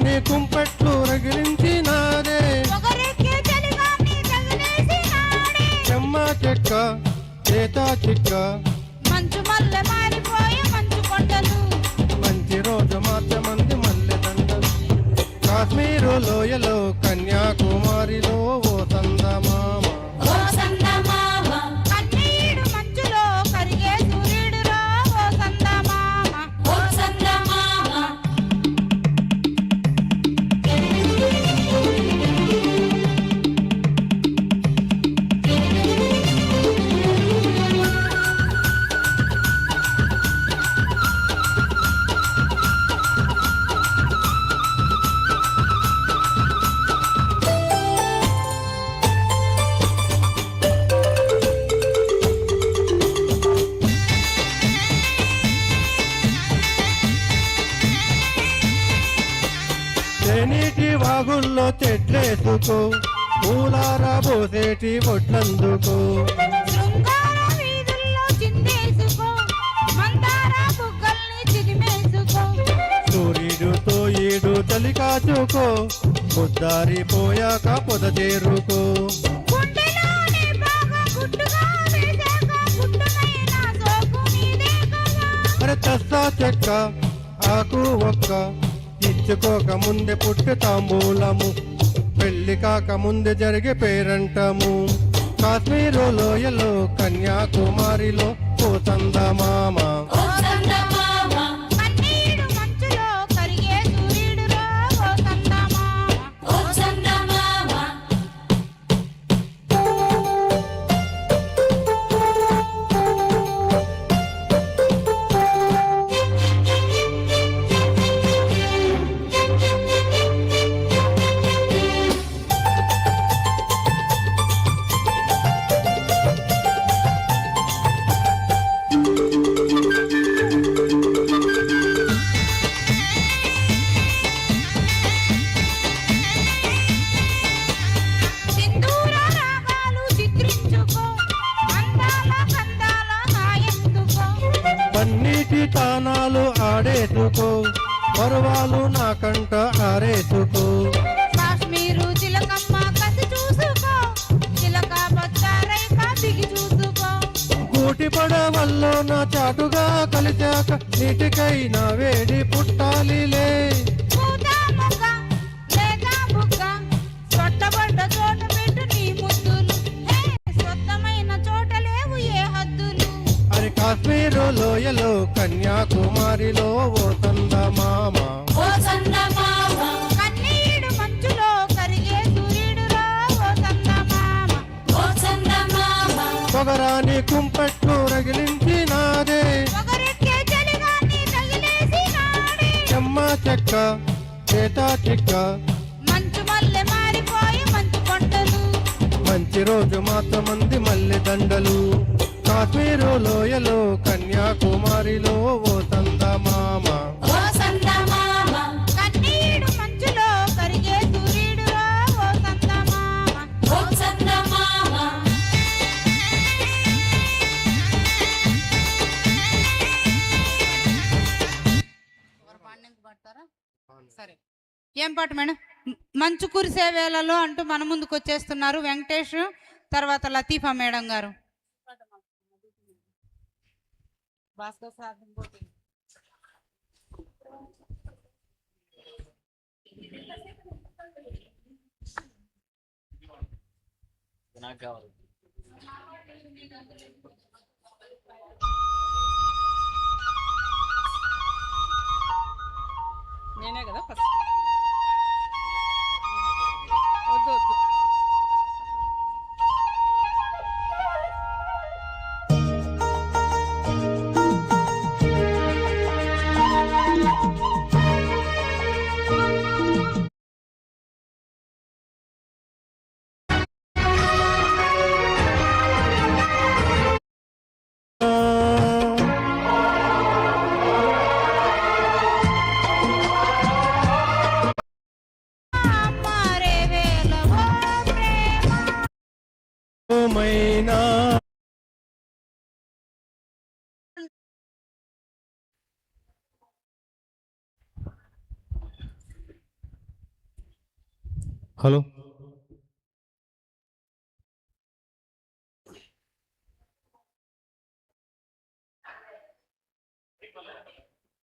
పొగరాని కుంపెట్లు రగిలించినాదే చెమ్మ చెక్క చేత చిక్క మంచు మల్లె మారిపోయి మంచు కొండలు మంచి రోజు మార్చమంది మల్లె దండలు కాశ్మీరు లోయలో కన్యాకుమారిలో ఓ సందమామ కన్నీడు మంచులో కరిగే సూర్యుడురా ఓ సందమామ నీటి వాగుల్లో చెట్లేసుకో పూలారా పోసేటి ఒడ్లందుకో శృంగార వీధుల్లో చిందేసుకో మందార బుగ్గల్ని చిదిమేసుకో సూర్యుడుతో ఈడు చలి కాచుకో పొద్దారిపోయాక పొద చేరుకో గుండెలోనే బాగా గుట్టుగా వేశాక గుట్టునైన సోకు నీదే కదా అరే తస్సా చెక్క ఆకు ఒక్క ఇచ్చుకోక ముందే పుట్టి తాంబూలము పెళ్లి కాక ముందే జరిగే పేరంటము కాశ్మీరు లోయలో కన్యాకుమారిలో ఓ సందమామ కన్నీడు మంచులో కరిగే సూర్యుడురా ఓ సందమామ సింధూర రాగాలు చిత్రించుకో అందాల కందాల హాయందుకో పన్నీటి తానాలు ఆడేసుకో పర్వాలు నాకంట ఆరేసుకో కాశ్మీరు చిలకమ్మ కసి చూసుకో చిలక బొచ్చారైక దిగి చూసుకో గూటి పడవల్లో నా చాటుగా కలిశాక నీటికైనా వేడి పుట్టాలిలే పూత మొగ్గ లేత బుగ్గ సొట్టబడ్డ చోట పెట్టు నీ ముద్దులు హే స్వత్తమైన చోట లేవు ఏ హద్దులు అని కాశ్మీరు లోయలో కన్యాకుమారిలో ఓ సందమామ కన్నీడు మంచులో కరిగే సూర్యుడురా ఓ సందమామ పొగరాని కుంపెట్లు రగిలించినాదే పొగరెక్కే చలిగాన్ని తగిలేసినాడే చెమ్మ చెక్క చేత చిక్క మంచు మల్లె మారిపోయి మంచు కొండలు మంచి రోజు మాత్రమంది మల్లె దండలు కాశ్మీరు లోయలో కన్యాకుమారిలో ఓ సందమామ కన్నీడు మంచులో కరిగే సూర్యుడురా ఓ సందమామ సరే ఏం పాట మేడం మంచు కురిసే వేళలో అంటూ మన ముందుకు వచ్చేస్తున్నారు వెంకటేష్ తర్వాత లతీఫా మేడం గారు భాస్కర్ సార్ నాకు కావాలి నేనే కదా ఫస్ట్ వద్దు వద్దు హలో